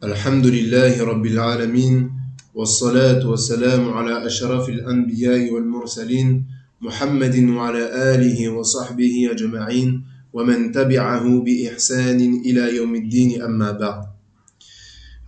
الحمد لله رب العالمين والصلاة والسلام على أشرف الأنبياء والمرسلين محمد وعلى آله وصحبه أجمعين ومن تبعه بإحسان إلى يوم الدين أما بعد.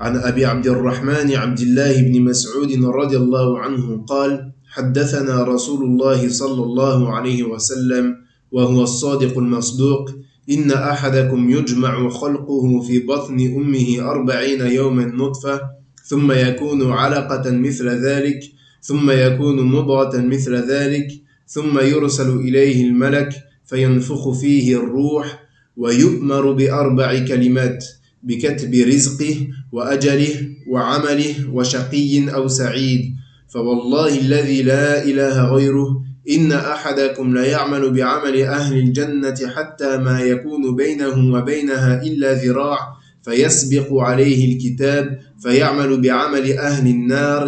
عن أبي عبد الرحمن عبد الله بن مسعود رضي الله عنه قال: حدثنا رسول الله صلى الله عليه وسلم وهو الصادق المصدوق: إن أحدكم يجمع خلقه في بطن أمه 40 يوما نطفة ثم يكون علقة مثل ذلك ثم يكون مضغة مثل ذلك ثم يرسل إليه الملك فينفخ فيه الروح ويؤمر ب4 كلمات: بكتب رزقه وأجله وعمله وشقي أو سعيد. فوالله الذي لا إله غيره إن أحدكم ليعمل بعمل أهل الجنة حتى ما يكون بينه وبينها إلا ذراع فيسبق عليه الكتاب فيعمل بعمل أهل النار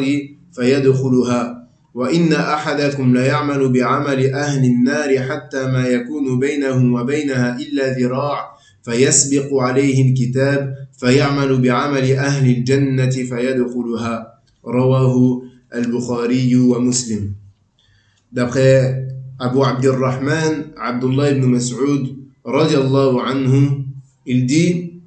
فيدخلها، وإن أحدكم ليعمل بعمل أهل النار حتى ما يكون بينه وبينها إلا ذراع فيسبق عليه الكتاب فيعمل بعمل أهل الجنة فيدخلها. رواه البخاري ومسلم. D'après Abu Abdirrahman, Abdullah ibn Mas'ud, radiallahu anhu, il dit: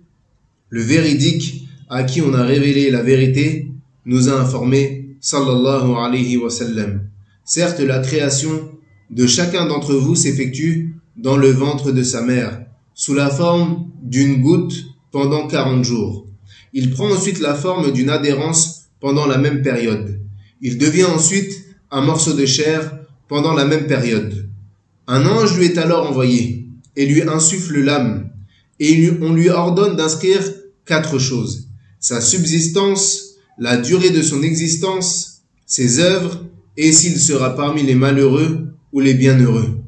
le véridique à qui on a révélé la vérité nous a informé, sallallahu alayhi wa sallam. Certes, la création de chacun d'entre vous s'effectue dans le ventre de sa mère, sous la forme d'une goutte pendant 40 jours. Il prend ensuite la forme d'une adhérence pendant la même période. Il devient ensuite un morceau de chair pendant la même période. Un ange lui est alors envoyé et lui insuffle l'âme, et on lui ordonne d'inscrire 4 choses: sa subsistance, la durée de son existence, ses œuvres, et s'il sera parmi les malheureux ou les bienheureux.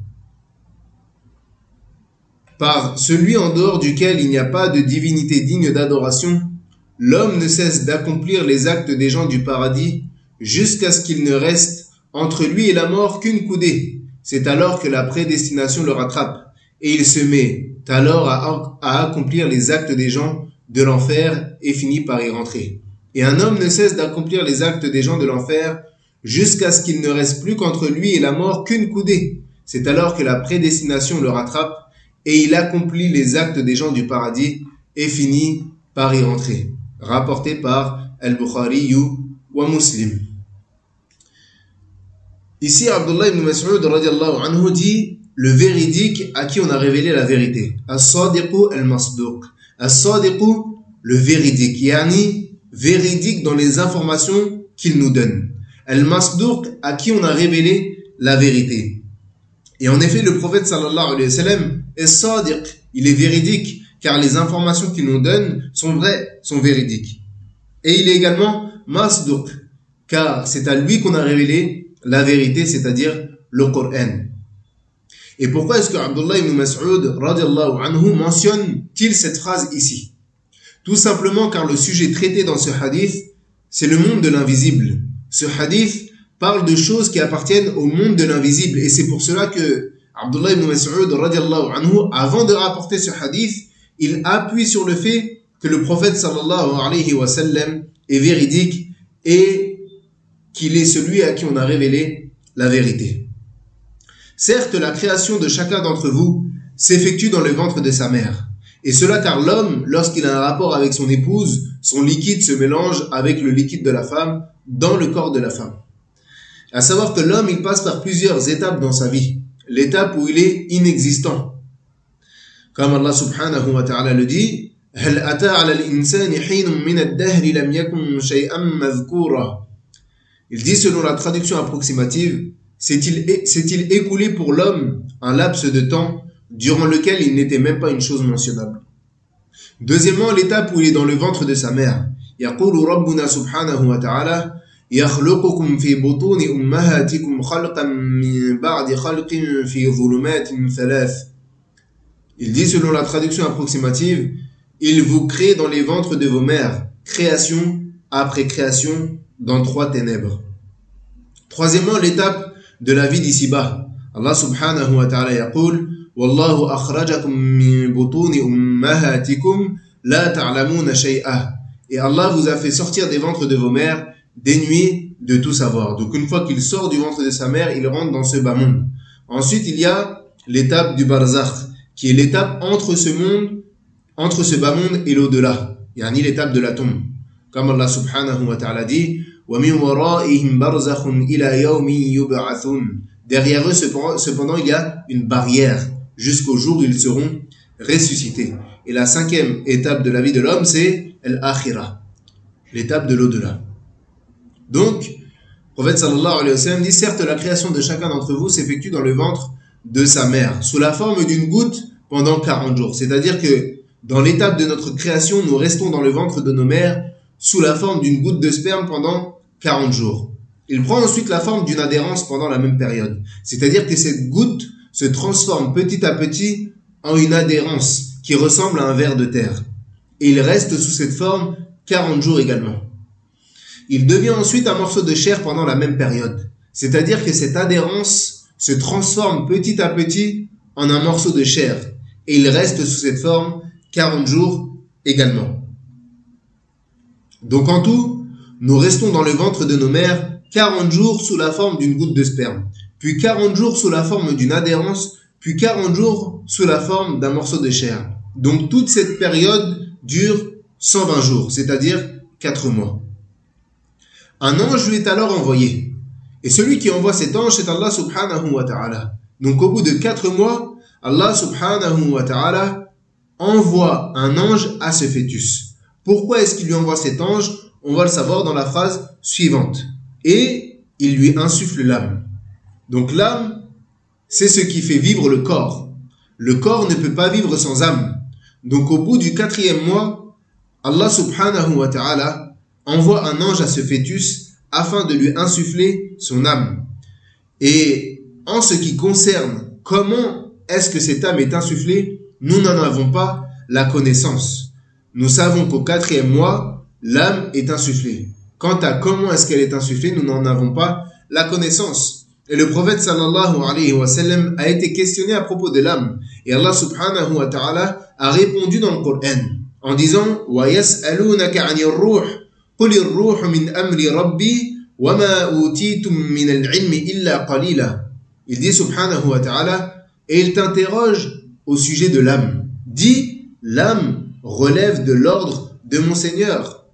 Par celui en dehors duquel il n'y a pas de divinité digne d'adoration, l'homme ne cesse d'accomplir les actes des gens du paradis jusqu'à ce qu'il ne reste entre lui et la mort qu'une coudée. C'est alors que la prédestination le rattrape, et il se met alors à accomplir les actes des gens de l'enfer et finit par y rentrer. Et un homme ne cesse d'accomplir les actes des gens de l'enfer jusqu'à ce qu'il ne reste plus qu'entre lui et la mort qu'une coudée. C'est alors que la prédestination le rattrape et il accomplit les actes des gens du paradis et finit par y rentrer. Rapporté par Al-Bukhari wa Muslim. Ici, Abdullah ibn Mas'ud radiallahu anhu dit: le véridique à qui on a révélé la vérité. As-sadiqu al-masduq. As-sadiqu, le véridique. Yani, véridique dans les informations qu'il nous donne. Al-masduq, à qui on a révélé la vérité. Et en effet, le prophète sallallahu alayhi wa sallam est sadiq. Il est véridique, car les informations qu'il nous donne sont vraies, sont véridiques. Et il est également masduq, car c'est à lui qu'on a révélé la vérité, c'est-à-dire le Coran. Et pourquoi est-ce que Abdullah ibn Mas'ud radiallahu anhu mentionne-t-il cette phrase ici? Tout simplement car le sujet traité dans ce hadith, c'est le monde de l'invisible. Ce hadith parle de choses qui appartiennent au monde de l'invisible, et c'est pour cela que Abdullah ibn Mas'ud radiallahu anhu, avant de rapporter ce hadith, il appuie sur le fait que le prophète sallallahu alayhi wa sallam est véridique et qu'il est celui à qui on a révélé la vérité. Certes, la création de chacun d'entre vous s'effectue dans le ventre de sa mère. Et cela car l'homme, lorsqu'il a un rapport avec son épouse, son liquide se mélange avec le liquide de la femme dans le corps de la femme. À savoir que l'homme, il passe par plusieurs étapes dans sa vie. L'étape où il est inexistant. Comme Allah subhanahu wa ta'ala le dit: هل أتى على الإنسان حين من الدهر لم يكن شيئا مذكورا. Il dit, selon la traduction approximative, s'est-il écoulé pour l'homme un laps de temps durant lequel il n'était même pas une chose mentionnable. Deuxièmement, l'étape où il est dans le ventre de sa mère. يقول ربنا سبحانه وتعالى: يخلقكم في بطون أمهاتكم خلقا من بعد خلق في ظلمات 3. Il dit, selon la traduction approximative, il vous crée dans les ventres de vos mères, création après création, dans 3 ténèbres. Troisièmement, l'étape de la vie d'ici-bas. Allah subhanahu wa ta'ala yaqul: Wallahu akhrajakum min butuni ummahatikum la ta'lamuna shay'a. Et Allah vous a fait sortir des ventres de vos mères dénués de tout savoir. Donc une fois qu'il sort du ventre de sa mère, il rentre dans ce bas monde. Ensuite, il y a l'étape du barzakh, qui est l'étape entre ce monde, entre ce bas monde et l'au-delà. Yani l'étape de la tombe. Comme Allah subhanahu wa ta'ala dit, وَمِنْ وَرَائِهِمْ بَرْزَخٌ إِلَى يَوْمٍ يُبْعَثُونَ. Derrière eux, cependant, il y a une barrière jusqu'au jour où ils seront ressuscités. Et la 5e étape de la vie de l'homme, c'est l'akhira, l'étape de l'au-delà. Donc, le prophète sallallahu alayhi wa sallam dit, certes, la création de chacun d'entre vous s'effectue dans le ventre de sa mère, sous la forme d'une goutte pendant 40 jours. C'est-à-dire que dans l'étape de notre création, nous restons dans le ventre de nos mères sous la forme d'une goutte de sperme pendant 40 jours. Il prend ensuite la forme d'une adhérence pendant la même période. C'est-à-dire que cette goutte se transforme petit à petit en une adhérence qui ressemble à un ver de terre. Et il reste sous cette forme 40 jours également. Il devient ensuite un morceau de chair pendant la même période. C'est-à-dire que cette adhérence se transforme petit à petit en un morceau de chair. Et il reste sous cette forme 40 jours également. Donc en tout, nous restons dans le ventre de nos mères 40 jours sous la forme d'une goutte de sperme, puis 40 jours sous la forme d'une adhérence, puis 40 jours sous la forme d'un morceau de chair. Donc toute cette période dure 120 jours, c'est-à-dire 4 mois. Un ange lui est alors envoyé. Et celui qui envoie cet ange, c'est Allah subhanahu wa ta'ala. Donc au bout de 4 mois, Allah subhanahu wa ta'ala envoie un ange à ce fœtus. Pourquoi est-ce qu'il lui envoie cet ange? On va le savoir dans la phrase suivante. Et il lui insuffle l'âme. Donc l'âme, c'est ce qui fait vivre le corps. Le corps ne peut pas vivre sans âme. Donc au bout du 4e mois, Allah subhanahu wa ta'ala envoie un ange à ce fœtus afin de lui insuffler son âme. Et en ce qui concerne comment est-ce que cette âme est insufflée, nous n'en avons pas la connaissance. Nous savons qu'au 4e mois, l'âme est insufflée. Quant à comment est-ce qu'elle est insufflée, nous n'en avons pas la connaissance. Et le prophète sallallahu alayhi wa sallam a été questionné à propos de l'âme. Et Allah subhanahu wa ta'ala a répondu dans le Coran en disant وَيَسْأَلُونَكَ عَنِ الرُّوحِ قُلِ الرُّوحُ مِنْ أَمْرِ رَبِّي وَمَا أُوتِيتُم مِّنَ الْعِلْمِ إِلَّا قَلِيلًا. Il dit subhanahu wa ta'ala, et il t'interroge au sujet de l'âme. Dis, l'âme relève de l'ordre de mon Seigneur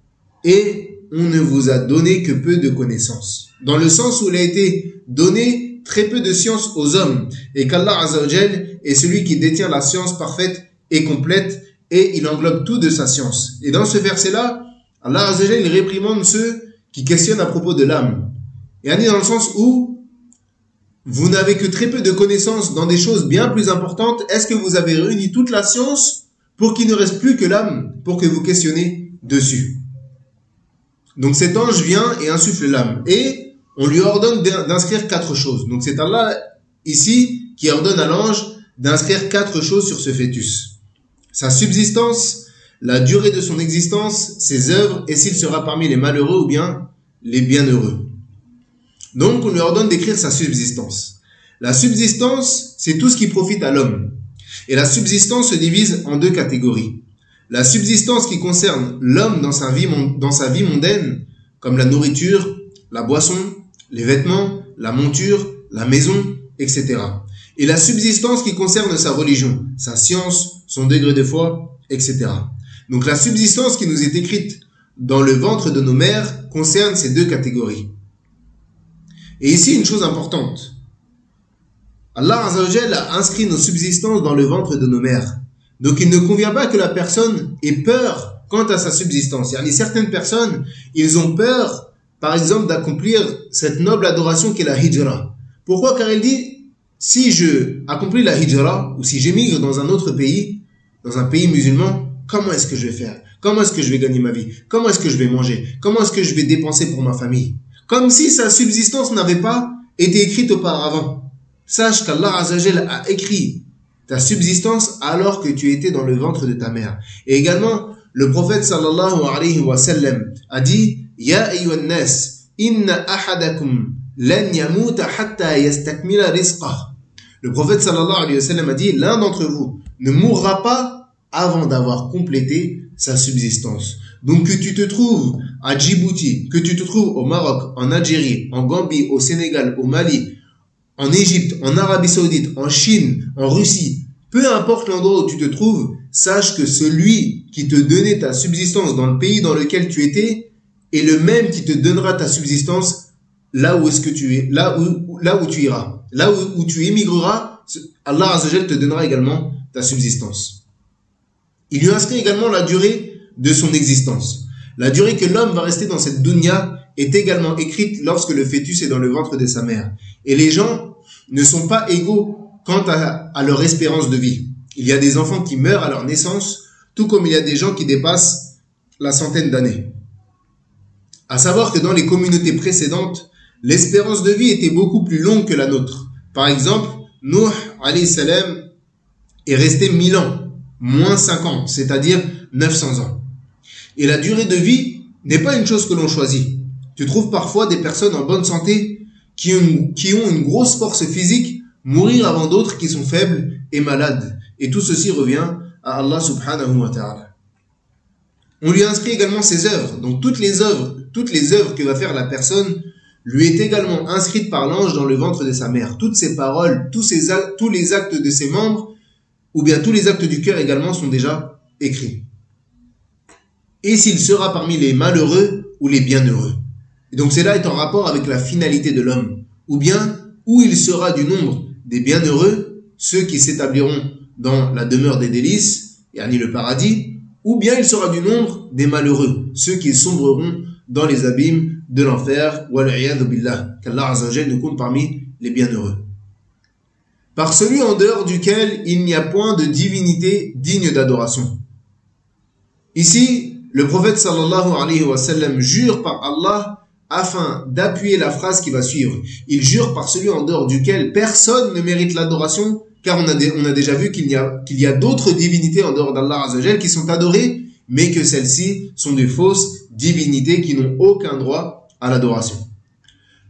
et on ne vous a donné que peu de connaissances. Dans le sens où il a été donné très peu de science aux hommes et qu'Allah Azza wa Jal est celui qui détient la science parfaite et complète et il englobe tout de sa science. Et dans ce verset-là, Allah Azza wa Jal il réprimande ceux qui questionnent à propos de l'âme. Et on est dans le sens où vous n'avez que très peu de connaissances dans des choses bien plus importantes. Est-ce que vous avez réuni toute la science pour qu'il ne reste plus que l'âme pour que vous questionnez dessus? Donc cet ange vient et insuffle l'âme. Et on lui ordonne d'inscrire 4 choses. Donc c'est Allah ici qui ordonne à l'ange d'inscrire 4 choses sur ce fœtus. Sa subsistance, la durée de son existence, ses œuvres et s'il sera parmi les malheureux ou bien les bienheureux. Donc on lui ordonne d'écrire sa subsistance. La subsistance, c'est tout ce qui profite à l'homme. Et la subsistance se divise en 2 catégories. La subsistance qui concerne l'homme dans sa vie mondaine, comme la nourriture, la boisson, les vêtements, la monture, la maison, etc. Et la subsistance qui concerne sa religion, sa science, son degré de foi, etc. Donc la subsistance qui nous est écrite dans le ventre de nos mères concerne ces 2 catégories. Et ici, une chose importante. Allah Azza wa Jal a inscrit nos subsistances dans le ventre de nos mères. Donc il ne convient pas que la personne ait peur quant à sa subsistance. Il y a certaines personnes, ils ont peur, par exemple, d'accomplir cette noble adoration qu'est la hijra. Pourquoi? Car il dit, si je accomplis la hijra, ou si j'émigre dans un autre pays, dans un pays musulman, comment est-ce que je vais faire? Comment est-ce que je vais gagner ma vie? Comment est-ce que je vais manger? Comment est-ce que je vais dépenser pour ma famille? Comme si sa subsistance n'avait pas été écrite auparavant. Sache qu'Allah Azza wa Jal a écrit ta subsistance alors que tu étais dans le ventre de ta mère. Et également, le prophète sallallahu alayhi wa sallam a dit Ya ayyuhan nas, inna ahadakum lan yamuta hatta yastakmila rizqah. Le prophète sallallahu alayhi wa sallam a dit l'un d'entre vous ne mourra pas avant d'avoir complété sa subsistance. Donc que tu te trouves à Djibouti, que tu te trouves au Maroc, en Algérie, en Gambie, au Sénégal, au Mali, en Égypte, en Arabie Saoudite, en Chine, en Russie, peu importe l'endroit où tu te trouves, sache que celui qui te donnait ta subsistance dans le pays dans lequel tu étais est le même qui te donnera ta subsistance là où est-ce que tu es, là où tu iras, là où tu émigreras, Allah Azza wa Jal te donnera également ta subsistance. Il lui inscrit également la durée de son existence. La durée que l'homme va rester dans cette dunya est également écrite lorsque le fœtus est dans le ventre de sa mère. Et les gens ne sont pas égaux quant à leur espérance de vie. Il y a des enfants qui meurent à leur naissance, tout comme il y a des gens qui dépassent la centaine d'années. À savoir que dans les communautés précédentes, l'espérance de vie était beaucoup plus longue que la nôtre. Par exemple, Nuh alayhi salam est resté 1000 ans, moins 50, c'est-à-dire 900 ans. Et la durée de vie n'est pas une chose que l'on choisit. Tu trouves parfois des personnes en bonne santé qui ont une grosse force physique mourir avant d'autres qui sont faibles et malades. Et tout ceci revient à Allah subhanahu wa ta'ala. On lui inscrit également ses œuvres. Donc toutes les œuvres que va faire la personne lui est également inscrite par l'ange dans le ventre de sa mère. Toutes ses paroles, tous les actes de ses membres, ou bien tous les actes du cœur également sont déjà écrits. Et s'il sera parmi les malheureux ou les bienheureux. Et donc cela est en rapport avec la finalité de l'homme. Ou bien, où il sera du nombre des bienheureux, ceux qui s'établiront dans la demeure des délices, yani le paradis, ou bien il sera du nombre des malheureux, ceux qui sombreront dans les abîmes de l'enfer, wal'iyadhu billah, qu'Allah Azza wa Jal nous compte parmi les bienheureux. Par celui en dehors duquel il n'y a point de divinité digne d'adoration. Ici, le prophète sallallahu alayhi wa sallam jure par Allah afin d'appuyer la phrase qui va suivre. Il jure par celui en dehors duquel personne ne mérite l'adoration, car on a déjà vu qu'il y a d'autres divinités en dehors d'Allah Azza wa Jal qui sont adorées, mais que celles-ci sont de fausses divinités qui n'ont aucun droit à l'adoration.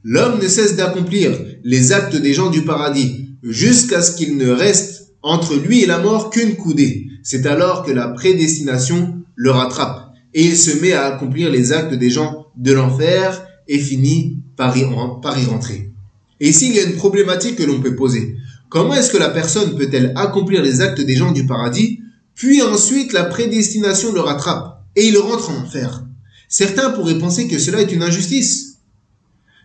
L'homme ne cesse d'accomplir les actes des gens du paradis jusqu'à ce qu'il ne reste entre lui et la mort qu'une coudée. C'est alors que la prédestination le rattrape et il se met à accomplir les actes des gens de l'enfer et finit par y rentrer. Et ici, il y a une problématique que l'on peut poser. Comment est-ce que la personne peut-elle accomplir les actes des gens du paradis, puis ensuite la prédestination le rattrape et il rentre en enfer? Certains pourraient penser que cela est une injustice.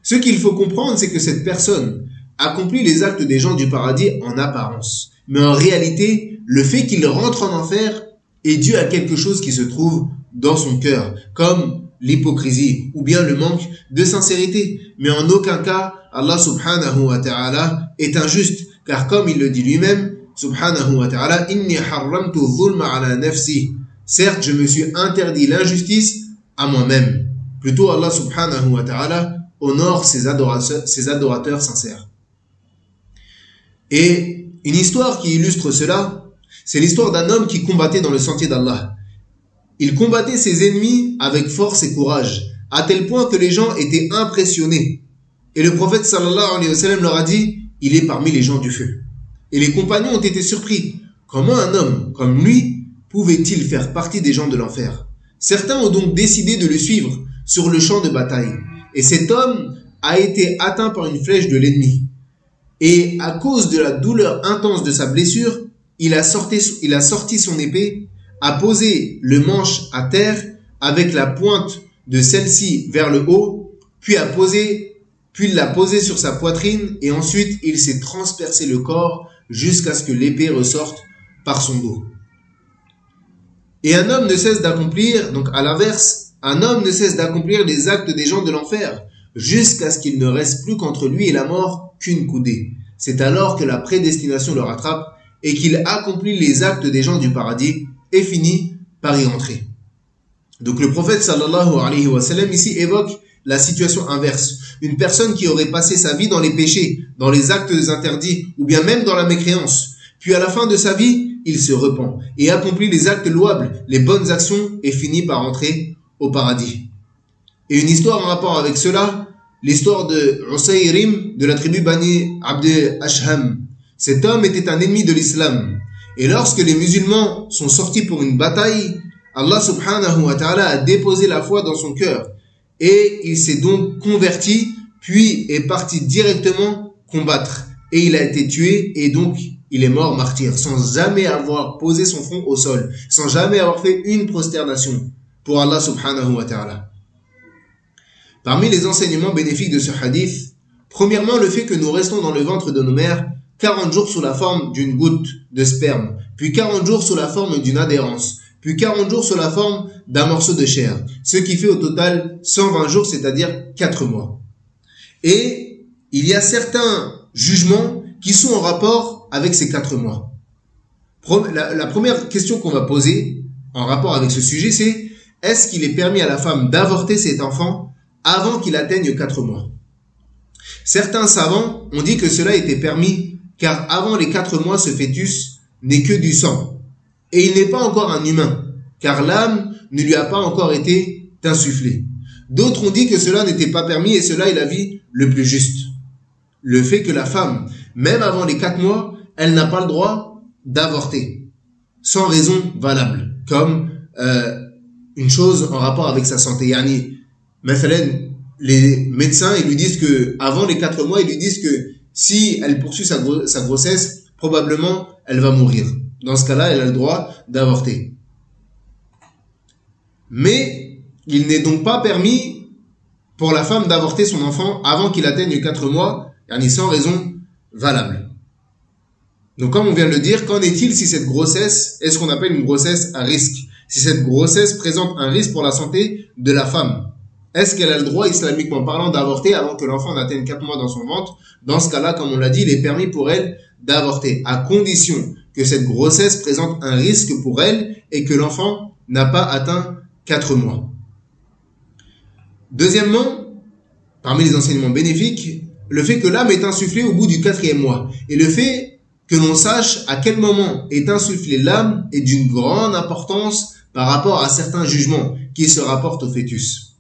Ce qu'il faut comprendre, c'est que cette personne accomplit les actes des gens du paradis en apparence. Mais en réalité, le fait qu'il rentre en enfer est dû à quelque chose qui se trouve dans son cœur, comme l'hypocrisie ou bien le manque de sincérité. Mais en aucun cas, Allah subhanahu wa ta'ala est injuste, car comme il le dit lui-même, subhanahu wa ta'ala, inni harramtu dhulma ala nafsi. Certes, je me suis interdit l'injustice à moi-même. Plutôt, Allah subhanahu wa ta'ala honore ses adorateurs sincères. Et une histoire qui illustre cela, c'est l'histoire d'un homme qui combattait dans le sentier d'Allah. Il combattait ses ennemis avec force et courage, à tel point que les gens étaient impressionnés. Et le prophète sallallahu alayhi wa sallam leur a dit, il est parmi les gens du feu. Et les compagnons ont été surpris. Comment un homme comme lui pouvait-il faire partie des gens de l'enfer? Certains ont donc décidé de le suivre sur le champ de bataille. Et cet homme a été atteint par une flèche de l'ennemi. Et à cause de la douleur intense de sa blessure, il a sorti son épée, a posé le manche à terre avec la pointe de celle-ci vers le haut, puis l'a posé sur sa poitrine et ensuite il s'est transpercé le corps jusqu'à ce que l'épée ressorte par son dos. Et un homme ne cesse d'accomplir, donc à l'inverse, un homme ne cesse d'accomplir les actes des gens de l'enfer jusqu'à ce qu'il ne reste plus qu'entre lui et la mort qu'une coudée. C'est alors que la prédestination le rattrape et qu'il accomplit les actes des gens du paradis et finit par y entrer. Donc le prophète sallallahu alayhi wa sallam ici évoque la situation inverse. Une personne qui aurait passé sa vie dans les péchés, dans les actes interdits ou bien même dans la mécréance. Puis à la fin de sa vie, il se repent et accomplit les actes louables, les bonnes actions et finit par entrer au paradis. Et une histoire en rapport avec cela, l'histoire de Usayrim de la tribu Bani Abd Ashham. Cet homme était un ennemi de l'islam. Et lorsque les musulmans sont sortis pour une bataille, Allah subhanahu wa ta'ala a déposé la foi dans son cœur et il s'est donc converti, puis est parti directement combattre. Et il a été tué et donc il est mort martyr, sans jamais avoir posé son front au sol, sans jamais avoir fait une prosternation pour Allah subhanahu wa ta'ala. Parmi les enseignements bénéfiques de ce hadith, premièrement le fait que nous restons dans le ventre de nos mères 40 jours sous la forme d'une goutte de sperme, puis 40 jours sous la forme d'une adhérence, puis 40 jours sous la forme d'un morceau de chair, ce qui fait au total 120 jours, c'est-à-dire 4 mois. Et il y a certains jugements qui sont en rapport avec ces 4 mois. La première question qu'on va poser en rapport avec ce sujet, c'est est-ce qu'il est permis à la femme d'avorter cet enfant avant qu'il atteigne 4 mois? Certains savants ont dit que cela était permis car avant les 4 mois, ce fœtus n'est que du sang. Et il n'est pas encore un humain, car l'âme ne lui a pas encore été insufflée. D'autres ont dit que cela n'était pas permis et cela est l'avis le plus juste. Le fait que la femme, même avant les 4 mois, elle n'a pas le droit d'avorter, sans raison valable, comme une chose en rapport avec sa santé. Yani, les médecins, ils lui disent que avant les 4 mois, ils lui disent que si elle poursuit sa grossesse, probablement elle va mourir. Dans ce cas-là, elle a le droit d'avorter. Mais il n'est donc pas permis pour la femme d'avorter son enfant avant qu'il atteigne 4 mois, sans raison valable. Donc comme on vient de le dire, qu'en est-il si cette grossesse est ce qu'on appelle une grossesse à risque? Si cette grossesse présente un risque pour la santé de la femme, est-ce qu'elle a le droit, islamiquement parlant, d'avorter avant que l'enfant n'atteigne 4 mois dans son ventre? Dans ce cas-là, comme on l'a dit, il est permis pour elle d'avorter, à condition que cette grossesse présente un risque pour elle et que l'enfant n'a pas atteint 4 mois. Deuxièmement, parmi les enseignements bénéfiques, le fait que l'âme est insufflée au bout du 4e mois. Et le fait que l'on sache à quel moment est insufflée l'âme est d'une grande importance par rapport à certains jugements qui se rapportent au fœtus.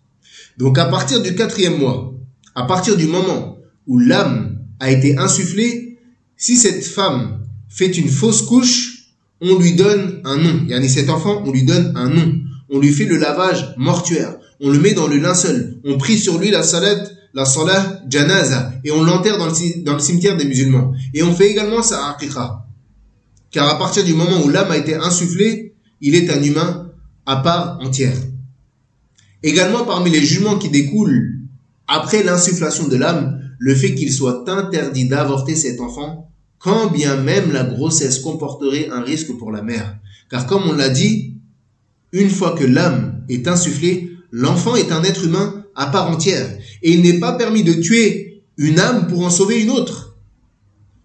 Donc à partir du 4e mois, à partir du moment où l'âme a été insufflée, si cette femme fait une fausse couche, on lui donne un nom. Yani cet enfant, on lui donne un nom. On lui fait le lavage mortuaire. On le met dans le linceul. On prie sur lui la salah janaza. Et on l'enterre dans le cimetière des musulmans. Et on fait également sa aqiqa. Car à partir du moment où l'âme a été insufflée, il est un humain à part entière. Également parmi les jugements qui découlent après l'insufflation de l'âme, le fait qu'il soit interdit d'avorter cet enfant, quand bien même la grossesse comporterait un risque pour la mère. Car comme on l'a dit, une fois que l'âme est insufflée, l'enfant est un être humain à part entière. Et il n'est pas permis de tuer une âme pour en sauver une autre.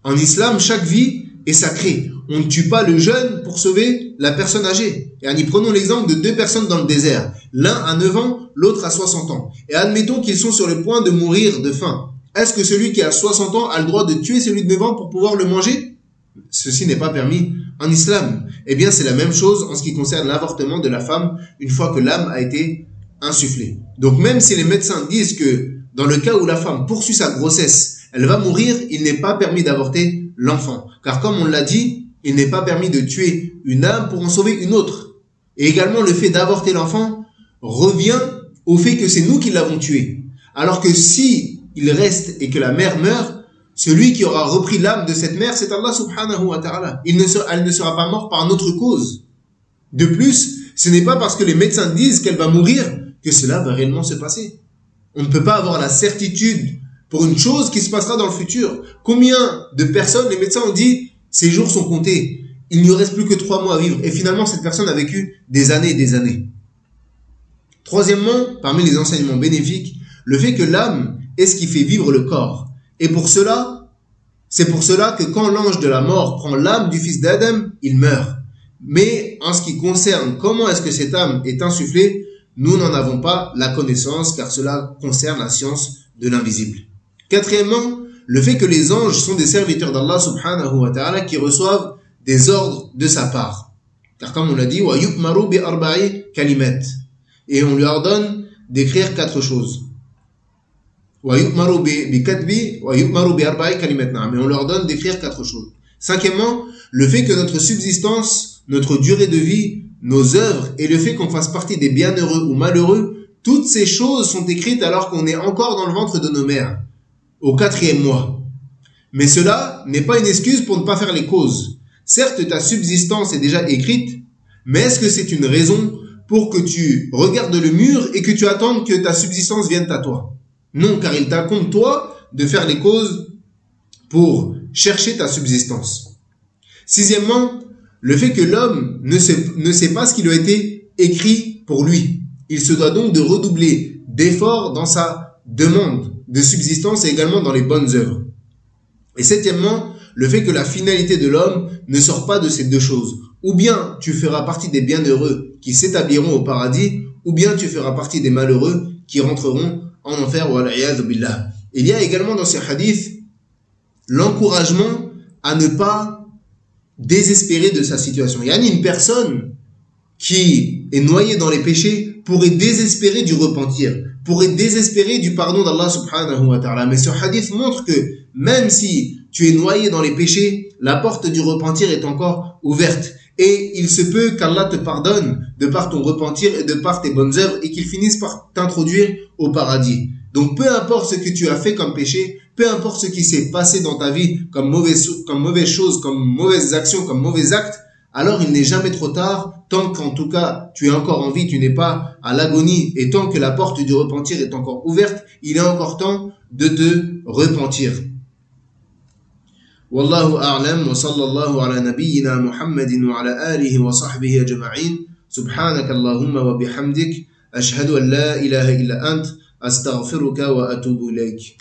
En islam, chaque vie est sacrée. On ne tue pas le jeune pour sauver la personne âgée. Et prenons l'exemple de 2 personnes dans le désert. L'un a 9 ans, l'autre a 60 ans. Et admettons qu'ils sont sur le point de mourir de faim. Est-ce que celui qui a 60 ans a le droit de tuer celui de 9 ans pour pouvoir le manger? Ceci n'est pas permis en islam. Eh bien, c'est la même chose en ce qui concerne l'avortement de la femme une fois que l'âme a été insufflée. Donc même si les médecins disent que dans le cas où la femme poursuit sa grossesse, elle va mourir, il n'est pas permis d'avorter l'enfant. Car comme on l'a dit, il n'est pas permis de tuer une âme pour en sauver une autre. Et également, le fait d'avorter l'enfant revient au fait que c'est nous qui l'avons tué. Alors que si il reste et que la mère meurt, celui qui aura repris l'âme de cette mère, c'est Allah subhanahu wa ta'ala. Elle ne sera pas morte par notre cause. De plus, ce n'est pas parce que les médecins disent qu'elle va mourir que cela va réellement se passer. On ne peut pas avoir la certitude pour une chose qui se passera dans le futur. Combien de personnes les médecins ont dit ces jours sont comptés, il n'y reste plus que 3 mois à vivre. Et finalement, cette personne a vécu des années et des années. Troisièmement, parmi les enseignements bénéfiques, le fait que l'âme est ce qui fait vivre le corps. Et c'est pour cela que quand l'ange de la mort prend l'âme du fils d'Adam, il meurt. Mais en ce qui concerne comment est-ce que cette âme est insufflée, nous n'en avons pas la connaissance, car cela concerne la science de l'invisible. Quatrièmement, le fait que les anges sont des serviteurs d'Allah subhanahu wa ta'ala qui reçoivent des ordres de sa part. Car comme on l'a dit, wa yu'maru bi arba'i kalimat. Et on lui ordonne d'écrire 4 choses. Wa yu'maru bi katbi wa yu'maru bi arba'i kalimat. Mais on leur ordonne d'écrire 4 choses. Cinquièmement, le fait que notre subsistance, notre durée de vie nos œuvres et le fait qu'on fasse partie des bienheureux ou malheureux, toutes ces choses sont écrites alors qu'on est encore dans le ventre de nos mères, au 4e mois. Mais cela n'est pas une excuse pour ne pas faire les causes. Certes, ta subsistance est déjà écrite, mais est-ce que c'est une raison pour que tu regardes le mur et que tu attendes que ta subsistance vienne à toi? Non, car il t'incombe toi de faire les causes pour chercher ta subsistance. 6e, le fait que l'homme ne sait pas ce qui lui a été écrit pour lui. Il se doit donc de redoubler d'efforts dans sa demande de subsistance et également dans les bonnes œuvres. Et 7e, le fait que la finalité de l'homme ne sort pas de ces deux choses. Ou bien tu feras partie des bienheureux qui s'établiront au paradis, ou bien tu feras partie des malheureux qui rentreront en enfer. Il y a également dans ces hadiths l'encouragement à ne pas désespérer de sa situation. Il y a une personne qui est noyée dans les péchés pourrait désespérer du repentir, pourrait désespérer du pardon d'Allah subhanahu wa ta'ala. Mais ce hadith montre que même si tu es noyé dans les péchés, la porte du repentir est encore ouverte. Et il se peut qu'Allah te pardonne de par ton repentir et de par tes bonnes œuvres et qu'il finisse par t'introduire au paradis. Donc peu importe ce que tu as fait comme péché, peu importe ce qui s'est passé dans ta vie comme mauvaise chose, comme mauvaises actions, comme mauvais actes, alors il n'est jamais trop tard, tant qu'en tout cas tu es encore en vie, tu n'es pas à l'agonie, et tant que la porte du repentir est encore ouverte, il est encore temps de te repentir. Wallahu a'lam wa sallallahu ala nabiyyina Muhammadin wa ala alihi wa sahbihi ajma'in. Subhanaka Allahumma wa bihamdik. Ashhadu an la ilaha illa ant. Astaghfiruka wa atubu ilayk.